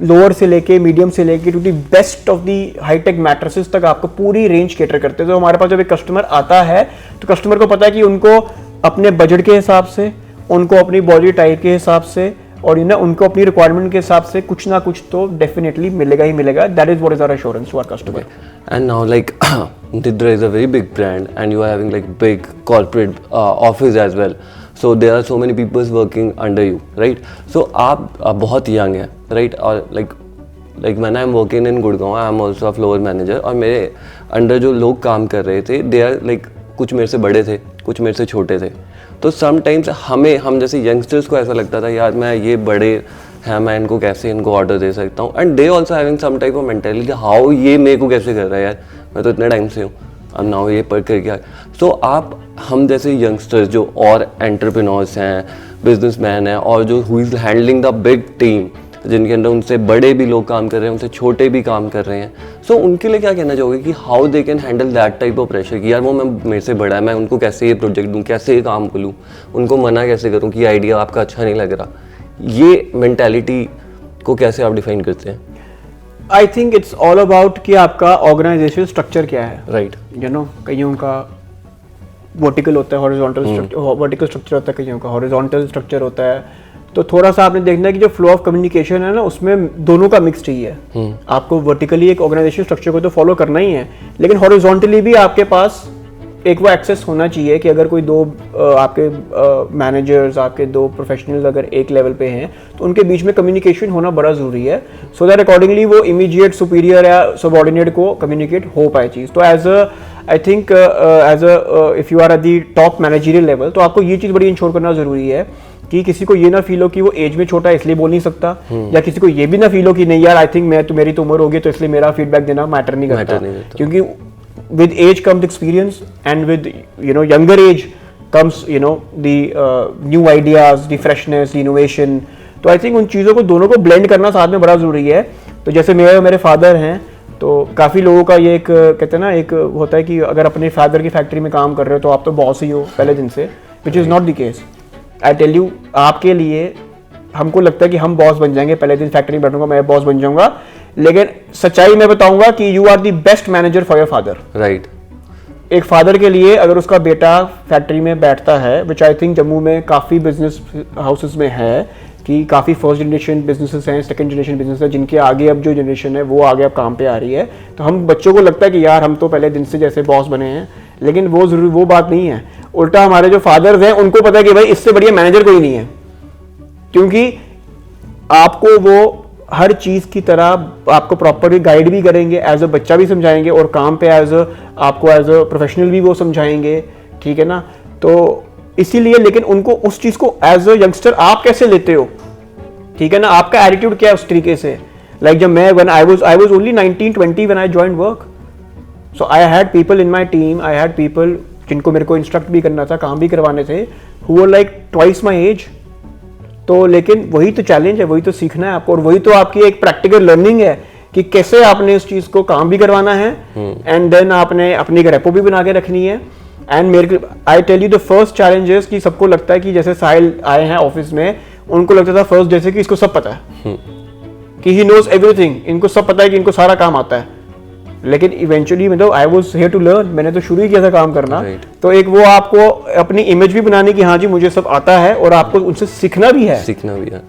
लोअर से लेके मीडियम से लेके to the best of the high tech mattresses तक आपको पूरी रेंज केटर करते हैं। तो हमारे पास जब एक कस्टमर आता है तो कस्टमर को पता है कि उनको अपने बजट के हिसाब से, उनको अपनी बॉडी टाइप के हिसाब से और उनको अपनी रिक्वायरमेंट के हिसाब से कुछ ना कुछ तो डेफिनेटली मिलेगा ही मिलेगा। That is what is our assurance to our customer. And now, like, Nidra is a very big brand, and you are having like big corporate office as well. So there are so many people working under you, right? So आप बहुत young हैं, right? और like when I am working in Gurgaon, I am also a floor manager. और मेरे under जो लोग काम कर रहे थे, they are like कुछ मेरे से बड़े थे, कुछ मेरे से छोटे थे। तो समटाइम्स हम जैसे यंगस्टर्स को ऐसा लगता था यार मैं ये बड़े हैं, मैं इनको ऑर्डर दे सकता हूँ। And they also having some type of mentality, how ये मेरे को कैसे कर रहा है यार, मैं तो इतने टाइम से हूँ, अब नाउ ये पढ़ कर क्या। सो हम जैसे यंगस्टर्स जो और एंटरप्रेन्योर्स हैं, बिजनेसमैन हैं, और जो who is handling the big team, जिनके अंदर उनसे बड़े भी लोग काम कर रहे हैं, उनसे छोटे भी काम कर रहे हैं, सो उनके लिए क्या कहना चाहोगे कि how they can handle that type of pressure कि यार वो मेरे से बड़ा है, मैं उनको कैसे ये प्रोजेक्ट दूँ, कैसे ये काम खोलूँ, उनको मना कैसे करूँ कि आइडिया आपका अच्छा नहीं लग रहा। ये मेंटालिटी को कैसे आप डिफाइन करते हैं? आई थिंक इट्स ऑल अबाउट कि आपका ऑर्गेनाइजेशन स्ट्रक्चर क्या है, राइट? कईयों का वर्टिकल होता है, वर्टिकल स्ट्रक्चर होता है, कईयों का हॉरिजॉन्टल स्ट्रक्चर होता है। तो थोड़ा सा आपने देखना है कि जो फ्लो ऑफ कम्युनिकेशन है ना, उसमें दोनों का मिक्स चाहिए। आपको वर्टिकली एक ऑर्गेनाइजेशन स्ट्रक्चर को तो फॉलो करना ही है, लेकिन हॉरिजॉन्टली भी आपके पास एक वो एक्सेस होना चाहिए कि अगर कोई दो आपके मैनेजर्स, आपके दो प्रोफेशनल्स अगर एक लेवल पे हैं तो उनके बीच में कम्युनिकेशन होना बड़ा ज़रूरी है, सो दैट अकॉर्डिंगली वो इमीडिएट सुपीरियर या सबऑर्डिनेट को कम्युनिकेट हो पाए चीज़। तो as I think if you are at the top managerial level, तो आपको ये चीज़ बड़ी इंश्योर करना ज़रूरी है कि किसी को ये ना फील हो कि वो एज में छोटा है इसलिए बोल नहीं सकता, या किसी को ये भी ना फील हो कि नहीं यार आई थिंक मेरी तो उम्र होगी तो इसलिए मेरा फीडबैक देना मैटर नहीं करता, क्योंकि with age comes experience, and with younger age comes the new ideas, the freshness, the innovation. तो I think उन चीज़ों को दोनों को blend करना साथ में बड़ा ज़रूरी है। तो जैसे मेरे फादर हैं, तो काफ़ी लोगों का ये एक कहते हैं ना, एक होता है कि अगर अपने फादर की फैक्ट्री में काम कर रहे हो तो आप तो बॉस ही हो पहले दिन से, which is not the case. I tell you, आपके लिए हमको लगता है कि हम बॉस बन जाएंगे, पहले दिन फैक्ट्री में बैठूंगा मैं बॉस बन जाऊंगा, लेकिन सच्चाई में बताऊंगा कि you are the best manager for your father. Right. एक फादर के लिए अगर उसका बेटा फैक्ट्री में बैठता है, विच आई थिंक जम्मू में काफ़ी बिजनेस हाउसेस में है कि काफ़ी फर्स्ट जनरेशन बिजनेसेस हैं, सेकंड जनरेशन बिजनेस है, जिनके आगे अब जो जनरेशन है वो आगे अब काम पे आ रही है। तो हम बच्चों को लगता है कि यार हम तो पहले दिन से जैसे बॉस बने हैं, लेकिन वो बात नहीं है। उल्टा हमारे जो फादर्स हैं उनको पता है कि भाई इससे बढ़िया मैनेजर कोई नहीं है, क्योंकि आपको वो हर चीज़ की तरह आपको प्रॉपरली गाइड भी करेंगे, एज अ बच्चा भी समझाएंगे, और काम पे आपको एज अ प्रोफेशनल भी वो समझाएंगे, ठीक है ना। तो इसीलिए, लेकिन उनको उस चीज़ को एज अ यंगस्टर आप कैसे लेते हो, ठीक है ना, आपका एटीट्यूड क्या है उस तरीके से। लाइक जब मैं when I was only 19-20 when I joined work, so I had people in my team, I had people जिनको मेरे को इंस्ट्रक्ट भी करना था, काम भी करवाने थे, who were like twice my age. तो लेकिन वही तो चैलेंज है, वही तो सीखना है आपको, और वही तो आपकी एक प्रैक्टिकल लर्निंग है कि कैसे आपने इस चीज़ को काम भी करवाना है एंड देन आपने अपनी एक रेपो भी बना के रखनी है। एंड मेरे I tell you the first challenges कि सबको लगता है कि जैसे साहिल आए हैं ऑफिस में, उनको लगता था फर्स्ट जैसे कि इसको सब पता है कि ही नोज एवरीथिंग, इनको सब पता है कि इनको सारा काम आता है। लेकिन इवेंचुअली मतलब I was here to learn, मैंने तो शुरू ही किया था काम करना। तो एक वो आपको अपनी इमेज भी बनाने की, हाँ जी मुझे सब आता है, और आपको उनसे सीखना भी है।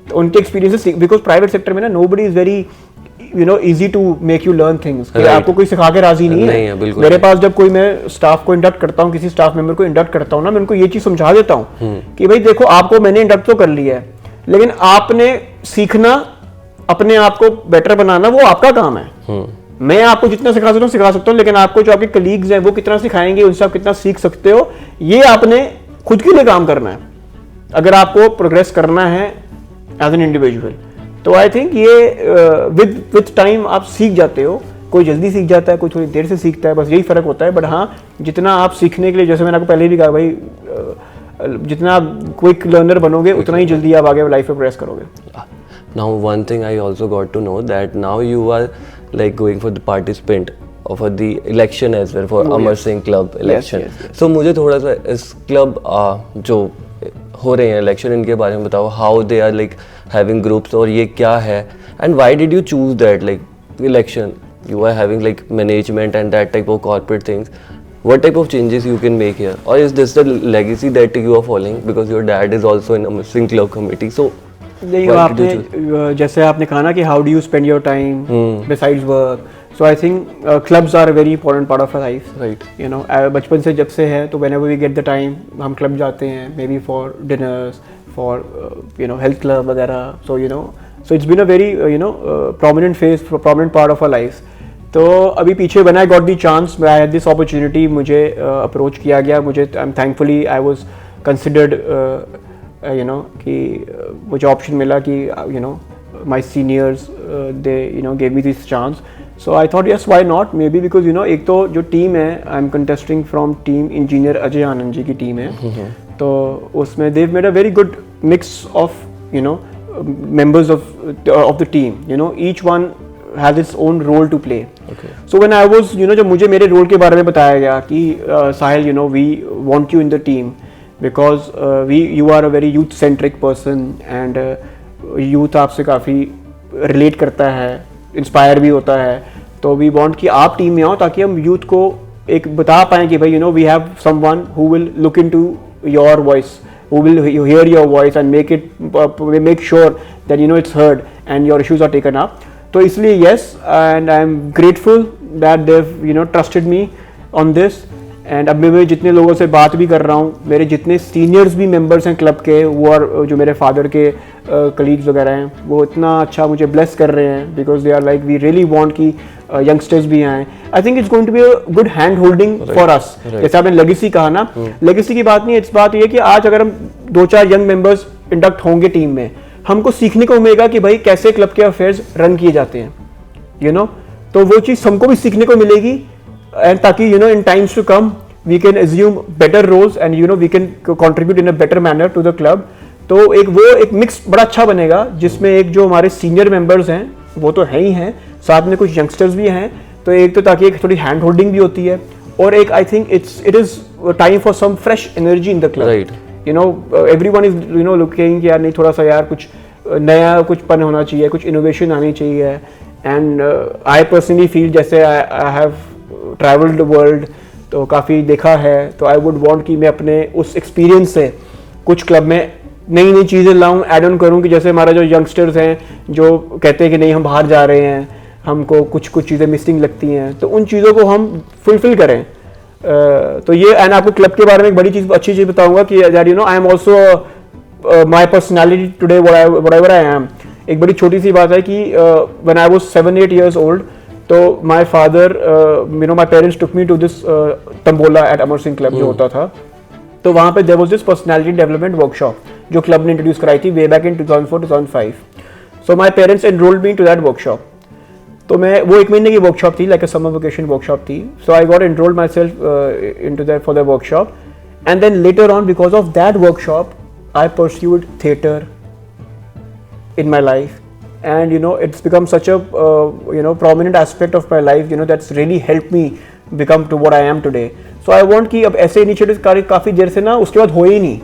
तो उनके एक्सपीरियंसेस, बिकॉज प्राइवेट सेक्टर में ना nobody is very easy to make you learn things. आपको कोई सिखा के राजी नहीं है। मेरे पास जब कोई मैं स्टाफ को इंडक्ट करता हूँ, किसी स्टाफ मेंबर को इंडक्ट करता हूँ ना, मैं उनको ये चीज समझा देता हूँ कि भाई देखो आपको मैंने इंडक्ट तो कर लिया है, लेकिन आपने सीखना, अपने आप को बेटर बनाना, वो आपका काम है। मैं आपको जितना सिखा सकता हूँ, लेकिन आपको जो आपके कलीग्स हैं वो कितना सिखाएंगे, उनसे आप कितना सीख सकते हो, ये आपने खुद के लिए काम करना है अगर आपको प्रोग्रेस करना है एज एन इंडिविजुअल। तो आई थिंक ये विद टाइम आप सीख जाते हो, कोई जल्दी सीख जाता है, कोई थोड़ी देर से सीखता है, बस यही फर्क होता है। बट हाँ, जितना आप सीखने के लिए, जैसे मैंने आपको पहले भी कहा भाई, जितना आप क्विक लर्नर बनोगे उतना ही जल्दी आप आगे लाइफ में प्रोग्रेस करोगे। Now one thing I also got to know that now you are like going for the participant for the election as well for Amar Singh Club election. So मुझे थोड़ा सा इस क्लब जो हो रहे हैं इलेक्शन, इनके बारे में बताओ, how they are like having groups, और ये क्या है and why did you choose that like election? You are having like management and that type of corporate things. What type of changes you can make here, or is this the legacy that you are following because your dad is also in Amar Singh Club committee? So नहीं, आपने जैसे आपने कहा ना कि how do you spend your time besides work, so I think clubs are a very important part of life, right? You know बचपन से जब से है, तो whenever we get the time हम क्लब जाते हैं, maybe for dinners, for you know health club वगैरह। So you know, so it's been a very you know prominent phase, prominent part of our life. तो अभी पीछे when I got the chance, I had this opportunity, मुझे approach किया गया, मुझे I am thankfully I was considered you know कि मुझे option मिला कि you know my seniors they you know gave me this chance. So I thought yes why not, maybe because you know एक तो जो team है, I am contesting from team engineer Ajay Anand ji की team है, तो उसमें देव made a very good mix of you know members of the team, you know each one has its own role to play. So when I was you know, जब मुझे मेरे role के बारे में बताया गया कि Sahil you know we want you in the team because you are a very youth centric person and youth आपसे काफ़ी relate करता है, inspire भी होता है, तो we want कि आप टीम में आओ ताकि हम youth को एक बता पाएँ कि भाई you know we have someone who will look into your voice, who will hear your voice and make sure that you know it's heard and your issues are taken up. तो इसलिए yes, and I am grateful that they've you know trusted me on this. And अब मैं जितने लोगों से बात भी कर रहा हूँ, मेरे जितने सीनियर्स भी मेंबर्स हैं क्लब के, वो और जो मेरे फादर के कलीग्स वगैरह हैं, वो इतना अच्छा मुझे ब्लेस कर रहे हैं, because they are like we really want कि यंगस्टर्स भी आएँ। I think it's going to be a good hand holding for us. जैसे आपने लेगेसी कहा ना, लेगेसी की बात नहीं है, इस बात ये कि आज अगर हम 2-4 यंग मेंबर्स इंडक्ट होंगे टीम में, हमको सीखने को मिलेगा कि भाई कैसे क्लब के अफेयर्स रन किए जाते हैं, यू नो, तो वो चीज़ हमको भी सीखने को मिलेगी, and ताकि you know in times to come we can assume better roles and you know we can contribute in a better manner to the club. तो एक मिक्स बड़ा अच्छा बनेगा, जिसमें एक जो हमारे सीनियर मेंबर्स हैं वो तो है ही हैं, साथ में कुछ यंगस्टर्स भी हैं, तो एक तो ताकि एक थोड़ी हैंड होल्डिंग भी होती है, और एक I think it is time for some fresh energy in the club, right? You know everyone is you know looking यार नहीं, थोड़ा सा यार कुछ नया कुछ पन होना चाहिए, कुछ इनोवेशन आनी चाहिए। एंड आई पर्सनली फील जैसे I have travelled the world, तो काफ़ी देखा है, तो आई वुड वांट कि मैं अपने उस एक्सपीरियंस से कुछ क्लब में नई नई चीज़ें लाऊं, ऐड ऑन करूं, कि जैसे हमारा जो यंगस्टर्स हैं जो कहते हैं कि नहीं हम बाहर जा रहे हैं, हमको कुछ चीज़ें मिसिंग लगती हैं, तो उन चीज़ों को हम फुलफिल करें। तो ये, एंड आपको क्लब के बारे में एक बड़ी चीज़, अच्छी चीज़ बताऊंगा कि यार you know I am also my personality today whatever I am. एक बड़ी छोटी सी बात है कि when I was 7-8 years old, तो my father you know my parents took me to this tambola at Amar Singh club जो होता था, तो वहाँ पे there was this personality development workshop जो क्लब ने इंट्रोड्यूस कराई थी way back in 2004-2005। So my parents enrolled me to that workshop. तो मैं वो 1 महीने की वर्कशॉप थी, like a summer vacation workshop थी. So I got enrolled myself into that for the workshop, and then later on because of that workshop I pursued theatre in my life, and it's become such a prominent aspect of my life, that's really helped me become to what I am today. So I want कि अब ऐसे initiatives काफ़ी देर से ना उसके बाद हो ही नहीं,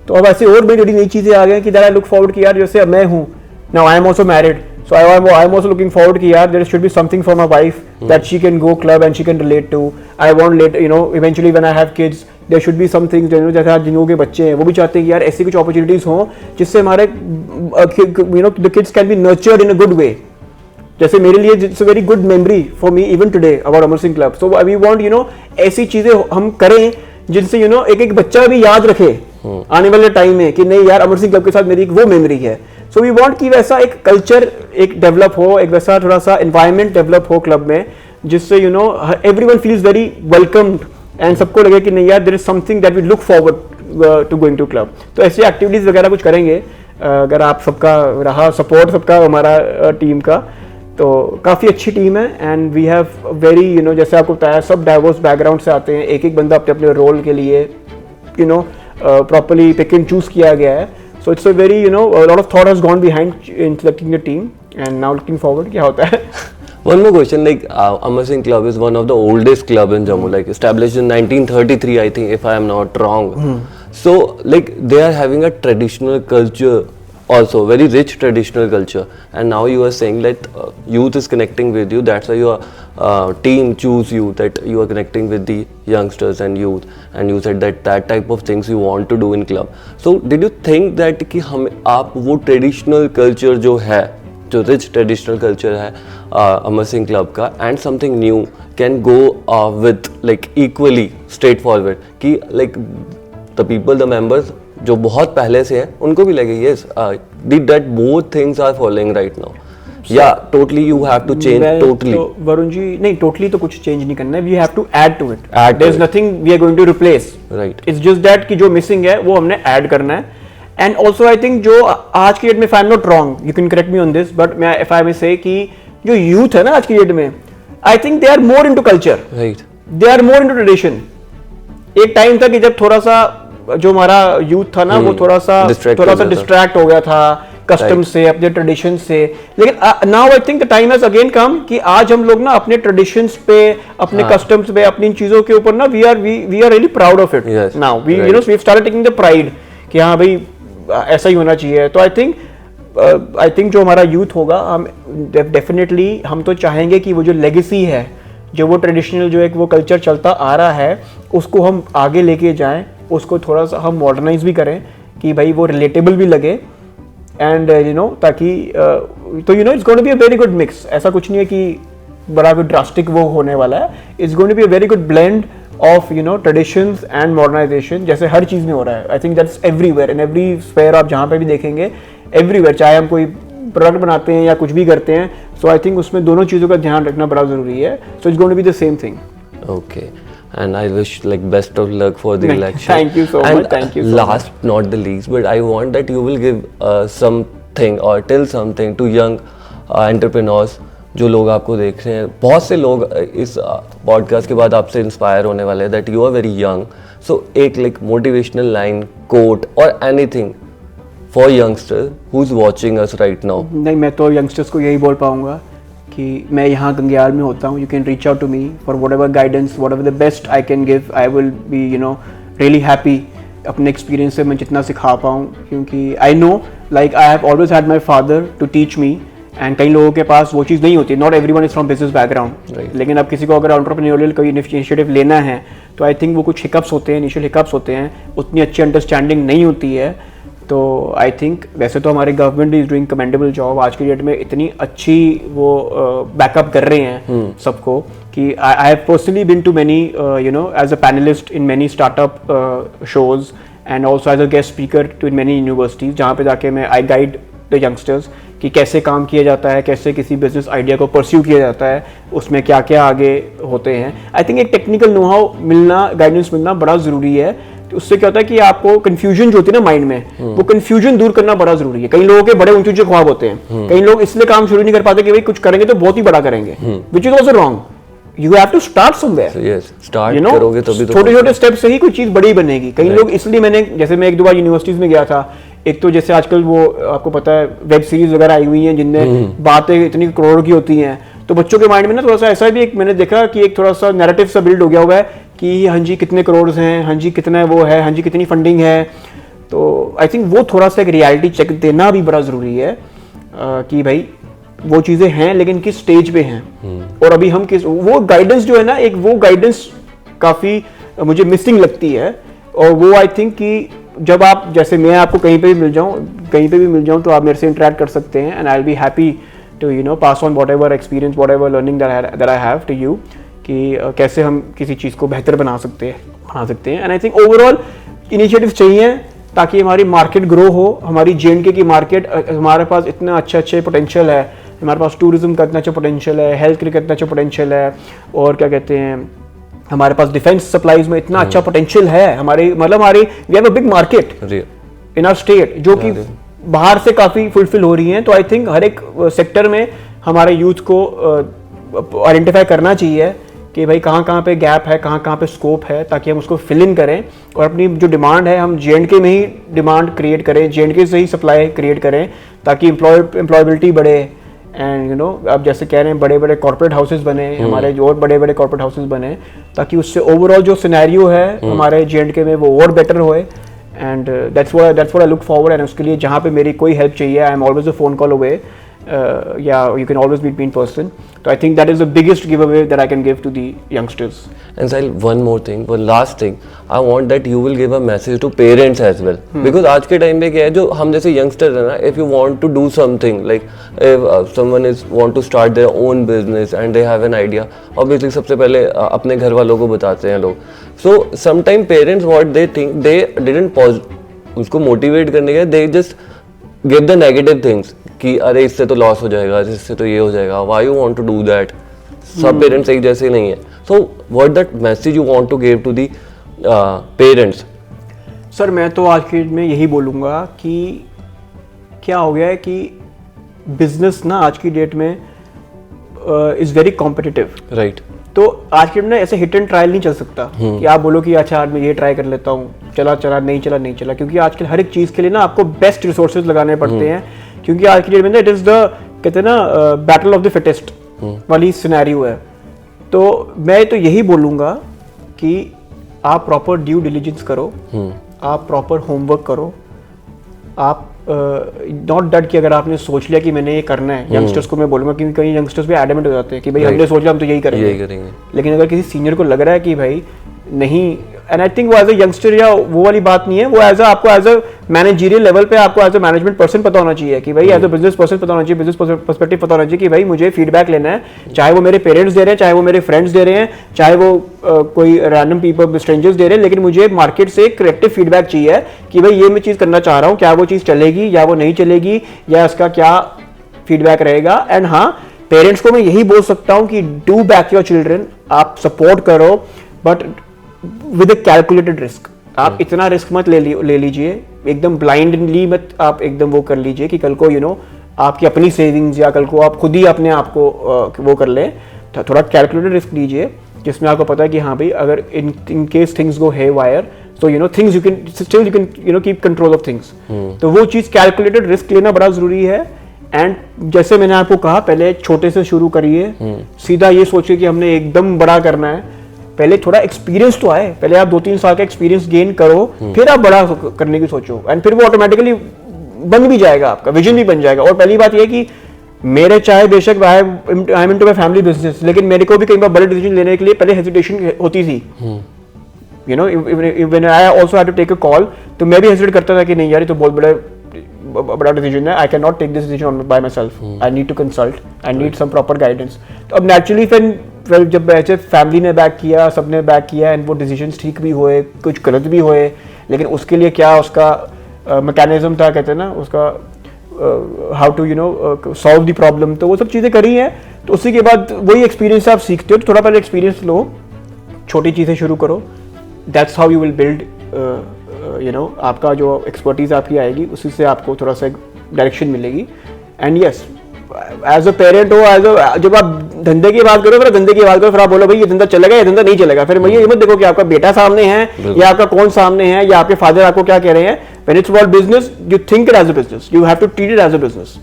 तो अब ऐसे और भी नई चीज़ें आ गई कि दैट आई लुक फॉरवर्ड कि यार जैसे अब मैं हूँ, now I am also married, so I am also looking forward कि यार there should be something for my wife that she can go club and she can relate to. I want later, eventually when I have kids, there should be something, जैसे आज जिन लोगों के बच्चे हैं वो भी चाहते हैं कि यार ऐसी कुछ अपॉर्चुनिटीज़ हों जिससे हमारे the kids can be nurtured in a good way. जैसे मेरे लिए it's a very good memory for me even today about Amar Singh club. So we want ऐसी चीज़ें हम करें जिनसे एक बच्चा भी याद रखे आने वाले टाइम में कि नहीं यार अमर सिंह क्लब के साथ मेरी एक वो मेमोरी है. सो वी वांट कि वैसा एक कल्चर एक डेवलप हो, एक वैसा थोड़ा सा एनवायरनमेंट डेवलप हो क्लब में, जिससे everyone feels very welcomed and सबको लगे कि नहीं यार there is something that we look forward to going to club. तो ऐसी एक्टिविटीज़ वगैरह कुछ करेंगे अगर आप सबका रहा सपोर्ट, सबका हमारा टीम का, तो काफ़ी अच्छी टीम है. एंड वी हैव वेरी जैसे आपको बताया सब डाइवर्स बैकग्राउंड से आते हैं, एक एक बंदा अपने अपने रोल के लिए प्रॉपरली पिक एंड चूज किया गया है. So it's a very a lot of thought has gone behind in selecting the team, and now looking forward क्या होता है. One more question, like Amar Singh Club is one of the oldest club in Jammu, like established in 1933, I think, if I am not wrong. So like they are having a traditional culture also, very rich traditional culture, and now you are saying that youth is connecting with you, that's why your team choose you, that you are connecting with the youngsters and youth, and you said that type of things you want to do in club. So did you think that कि हम आप वो traditional culture जो है, जो rich traditional culture है अमर Singh club का, and something new can go with like equally straightforward कि like the people, the members जो बहुत पहले से हैं उनको भी लगे yes did that both things are following right now. Yeah, totally you have to change totally. तो वरुण जी नहीं, totally तो कुछ change नहीं करना है, we have to add to it. Add There's nothing we are going to replace. Right. It's just that कि जो missing है वो हमने add करना है. And also I think जो आज की डेट में, if I'm not wrong, you can correct me on this, but मैं if I may say कि जो youth है ना आज की डेट में, I think they are more into culture. Right. They are more into tradition. एक टाइम था कि जब थोड़ा सा जो हमारा यूथ था ना वो थोड़ा सा डिस्ट्रैक्ट हो गया था कस्टम से, अपने ट्रेडिशन से. लेकिन now I think the time has again come कि आज हम लोग ना अपने ट्रेडिशंस पे, अपने कस्टम्स पे, अपनी चीजों के ऊपर ना we are really proud of it. Now we we started taking the pride कि हाँ भाई ऐसा ही होना चाहिए. तो आई थिंक जो हमारा यूथ होगा, हम डेफिनेटली हम तो चाहेंगे कि वो जो लेगेसी है, जो वो ट्रेडिशनल जो एक वो कल्चर चलता आ रहा है, उसको हम आगे लेके जाएं, उसको थोड़ा सा हम मॉडर्नाइज भी करें कि भाई वो रिलेटेबल भी लगे. एंड ताकि तो it's going to be a very good mix. ऐसा कुछ नहीं है कि बड़ा कोई ड्रास्टिक वो होने वाला है. It's going to be a very good blend of traditions and modernisation, जैसे हर चीज़ में हो रहा है. I think that's everywhere, in every sphere आप जहाँ पे भी देखेंगे, एवरीवेयर, चाहे हम कोई प्रोडक्ट बनाते हैं या कुछ भी करते हैं. सो आई थिंक उसमें दोनों चीज़ों का ध्यान रखना बड़ा ज़रूरी है. So it's going to be the same thing. Okay, and I wish like best of luck for the election. Thank you so much. Thank you so last, not the least, but I want that you will give something or tell something to young entrepreneurs जो लोग आपको देख रहे हैं. बहुत से लोग इस पॉडकास्ट के बाद आपसे इंस्पायर होने वाले हैं, that you are very young. So एक like motivational line, quote or anything for youngsters who's watching us right now. नहीं, मैं तो यंगस्टर्स को यही बोल पाऊंगा कि मैं यहाँ गंग्याल में होता हूँ. You can reach out to me for whatever guidance, whatever the best I can give. I will be really happy अपने एक्सपीरियंस से मैं जितना सिखा पाऊँ, क्योंकि I know like I have always had my father to teach me. And कई लोगों के पास वो चीज़ नहीं होती. Not everyone is from business background. लेकिन अब किसी को अगर एंटरप्रेन्योरियल कोई इनिशिएटिव लेना है तो आई थिंक वो कुछ हिकअप्स होते हैं, इनिशियल हिकअप्स होते हैं, उतनी अच्छी अंडरस्टैंडिंग नहीं होती है. तो आई थिंक वैसे तो हमारे government is doing commendable job. आज की डेट में इतनी अच्छी वो बैकअप कर रहे हैं सबको कि I have personally been to many as a panellist in many startup shows and also as a guest speaker to in many universities, जहाँ पे जाके मैं आई गाइड द यंगस्टर्स कि कैसे काम किया जाता है, कैसे किसी बिजनेस आइडिया को परस्यू किया जाता है, उसमें क्या क्या आगे होते हैं. आई थिंक एक टेक्निकल नो हाउ मिलना, गाइडेंस मिलना बड़ा ज़रूरी है. तो उससे क्या होता है कि आपको कंफ्यूजन जो होती है ना माइंड में, वो कंफ्यूजन दूर करना बड़ा जरूरी है। कई लोगों के बड़े ऊंचे ऊंचे ख्वाब होते हैं, कई लोग इसलिए काम शुरू नहीं कर पाते कि भाई कुछ करेंगे तो बहुत ही बड़ा करेंगे, which is also wrong. You have to start somewhere, yes start करोगे तभी तो छोटे छोटे स्टेप से ही कोई चीज बड़ी बनेगी। कई लोग इसलिए, मैंने जैसे मैं 1-2 बार यूनिवर्सिटीज में गया था, एक तो जैसे आजकल वो आपको पता है वेब सीरीज वगैरह आई हुई हैं जिनमें बातें इतनी करोड़ों की होती हैं, तो बच्चों के माइंड में ना थोड़ा सा ऐसा भी एक मैंने देखा कि एक थोड़ा सा नैरेटिव सा बिल्ड हो गया हुआ है कि हाँ जी कितने करोड़ हैं, हाँ जी कितना वो है, हाँ जी कितनी फंडिंग है। तो आई थिंक वो थोड़ा सा एक रियलिटी चेक देना भी बड़ा ज़रूरी है कि भाई वो चीज़ें हैं लेकिन किस स्टेज पे हैं, और अभी हम किस, वो गाइडेंस जो है ना, एक वो गाइडेंस काफ़ी मुझे मिसिंग लगती है। और वो आई थिंक कि जब आप, जैसे मैं आपको कहीं पे भी मिल जाऊं तो आप मेरे से इंटरेक्ट कर सकते हैं, and I will be happy to pass on whatever experience, whatever learning that I have to you, कि कैसे हम किसी चीज़ को बेहतर बना सकते हैं। And I think overall initiative चाहिए ताकि हमारी मार्केट ग्रो हो, हमारी J&K की मार्केट, हमारे पास इतना अच्छे पोटेंशियल है, हमारे पास टूरिज्म का इतना अच्छा पोटेंशियल है, हेल्थ केयर का इतना अच्छा पोटेंशियल है, और क्या कहते हैं, हमारे पास डिफेंस सप्लाईज में इतना अच्छा पोटेंशियल है, हमारी we have a big market in our state जो कि बाहर से काफ़ी फुलफिल हो रही हैं। तो आई थिंक हर एक सेक्टर में हमारे यूथ को आइडेंटिफाई करना चाहिए कि भाई कहाँ पे गैप है, कहाँ पे स्कोप है, ताकि हम उसको फिल इन करें, और अपनी जो डिमांड है हम J&K में ही डिमांड क्रिएट करें, J&K से ही सप्लाई क्रिएट करें, ताकि एम्प्लॉयबिलिटी बढ़े। एंड आप जैसे कह रहे हैं बड़े बड़े कॉर्पोरेट हाउसेज बने, हमारे जो और बड़े बड़े कॉर्पोरेट हाउसेज बने, ताकि उससे ओवरऑल जो सिनेरियो है हमारे J&K में वो और बेटर होए। And that's what I look forward. And उसके लिए जहाँ पे मेरी कोई हेल्प चाहिए, I am always a phone call away, yeah, you can always meet me in person. So I think that is the biggest giveaway that I can give to the youngsters. And Sahil, one more thing, one last thing, I want that you will give a message to parents as well, because आज के time पे क्या है, जो हम जैसे youngsters है ना, if you want to do something, like if someone is want to start their own business and they have an idea, obviously सबसे पहले अपने घर वालों को बताते हैं लोग. So sometimes parents what they think, they didn't pause उसको motivate करने के, they just give the negative things कि अरे इससे तो लॉस हो जाएगा, इससे तो ये हो जाएगा, why you want to do that. सब पेरेंट्स एक जैसे नहीं है. So what that message you want to give to the parents? Sir मैं तो आज के में यही बोलूँगा कि क्या हो गया है कि बिजनेस ना आज की डेट में इज़ वेरी कॉम्पिटिटिव, राइट. तो आज के में ऐसे हिट एंड ट्रायल नहीं चल सकता कि आप बोलो कि अच्छा आज मैं ये ट्राई कर लेता हूँ, चला नहीं चला, क्योंकि आजकल हर एक चीज़ के लिए ना आपको बेस्ट रिसोर्सेज लगाने पड़ते हैं, क्योंकि आज की डेट में ना इट इज़ द, कहते हैं ना, बैटल ऑफ द फिटेस्ट वाली सिनेरियो है. तो मैं तो यही बोलूँगा कि आप प्रॉपर ड्यू डिलिजेंस करो, आप प्रॉपर होमवर्क करो, आप नॉट डैट कि अगर आपने सोच लिया कि मैंने ये करना है. यंगस्टर्स को मैं बोलूँगा, क्योंकि कई यंगस्टर्स भी एडमेंट हो जाते हैं कि भाई हमने सोच लिया हम तो यही करेंगे. लेकिन अगर किसी सीनियर को लग रहा है कि भाई नहीं, एंड आई थिंक वो एज अ यंगस्टर या वो वाली बात नहीं है, वो आपको एज अ मैनेजरियल लेवल पे आपको एज अ मैनेजमेंट पर्सन पता होना चाहिए कि भाई एज अ बिजनेस पर्सन पता होना चाहिए, बिजनेस पर्सपेक्टिव पता होना चाहिए कि भाई मुझे फीडबैक लेना है, चाहे वो मेरे पेरेंट्स दे रहे हैं, चाहे वो मेरे फ्रेंड्स दे रहे हैं, चाहे वो कोई रैंडम पीपल स्ट्रेंजर्स दे रहे हैं, लेकिन मुझे मार्केट से करेक्टिव फीडबैक चाहिए कि भाई ये मैं चीज़ करना चाह रहा हूँ, क्या वो चीज़ चलेगी या वो नहीं चलेगी, या इसका क्या फीडबैक रहेगा. एंड हाँ, पेरेंट्स को मैं यही बोल सकता हूँ कि डू बैक योर चिल्ड्रन, आप सपोर्ट करो but with a calculated risk. आप इतना रिस्क मत ले लीजिए, एकदम ब्लाइंडली मत आप एकदम वो कर लीजिए कि कल को आपकी अपनी सेविंग्स या कल को आप खुद ही अपने आप को वो कर लें. थोड़ा कैलकुलेटेड रिस्क लीजिए जिसमें आपको पता है कि हाँ भाई अगर in case things go haywire, तो things you can keep control of things. तो वो चीज़ कैलकुलेटेड रिस्क लेना बड़ा ज़रूरी है. एंड जैसे मैंने आपको कहा, पहले छोटे से शुरू करिए, सीधा ये सोचिए कि हमने एकदम बड़ा करना है. पहले थोड़ा एक्सपीरियंस तो आए, पहले आप 2-3 साल का एक्सपीरियंस गेन करो, फिर आप बड़ा करने की सोचो, एंड फिर वो ऑटोमेटिकली बन भी जाएगा, आपका विजन भी बन जाएगा. और पहली बात ये कि मेरे चाहे बेशक I am into my family business, लेकिन मेरे को भी कई बार बड़े डिसीजन लेने के लिए पहले हेजिटेशन होती थी. When I also had to take a call, तो मैं भी हेजिटेट करता था कि नहीं यार ये तो बहुत बड़ा डिसीजन है, I can not take this decision by myself, I need to consult, I need some proper guidance. तो अब नेचुरली फिर जब ऐसे फैमिली ने बैक किया, सबने बैक किया, एंड वो डिसीजंस ठीक भी हुए, कुछ गलत भी हुए, लेकिन उसके लिए क्या उसका मैकेनिज्म था, कहते हैं ना, उसका how to solve the problem, तो वो सब चीज़ें करी हैं. तो उसी के बाद वही एक्सपीरियंस आप सीखते हो. तो थोड़ा पहले एक्सपीरियंस लो, छोटी चीज़ें शुरू करो, that's how you will build you know आपका जो एक्सपर्टीज़ आपकी आएगी उसी से आपको थोड़ा सा डायरेक्शन मिलेगी. And yes, as a parent हो, जब आप धंधे की बात करो, फिर धंधे की बात करो, फिर आप बोलो भाई ये धंधा चलेगा, ये धंधा नहीं चलेगा. फिर ये मत देखो कि आपका बेटा सामने है या आपका कौन सामने है या आपके फादर आपको क्या कह रहे हैं. When it's about business, you think it as a business, you have to treat it as a business.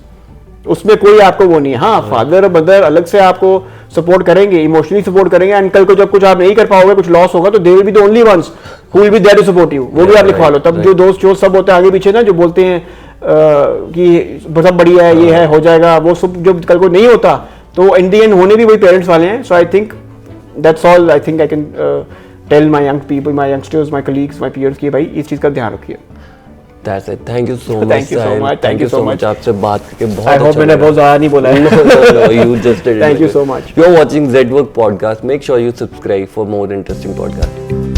उसमें कोई आपको वो नहीं है. हाँ, फादर और मदर अलग से आपको सपोर्ट करेंगे, इमोशनली सपोर्ट करेंगे. एंड कल को जब कुछ आप नहीं कर पाओगे, कुछ लॉस होगा, तो they will be the only ones who will be there to support you. वो भी आप लिखवा लो. तब जो दोस्त जो सब होते हैं आगे पीछे ना, जो बोलते हैं कि सब बढ़िया है, ये है, हो जाएगा, वो सब जब कल को नहीं होता, तो इन द एंड होने भी वही पेरेंट्स वाले हैं. So I think that's all I think I can tell my young people, my youngsters, my colleagues, my peers कि भाई इस चीज़ का ध्यान रखिए. That's it. Thank you so much. Thank you so much. Thank you so much. आपसे बात करके बहुत I hope मैंने बहुत ज़्यादा नहीं बोला है. No, you just did it. Thank you so much. You're watching ZWork podcast. Make sure you subscribe for more interesting podcasts.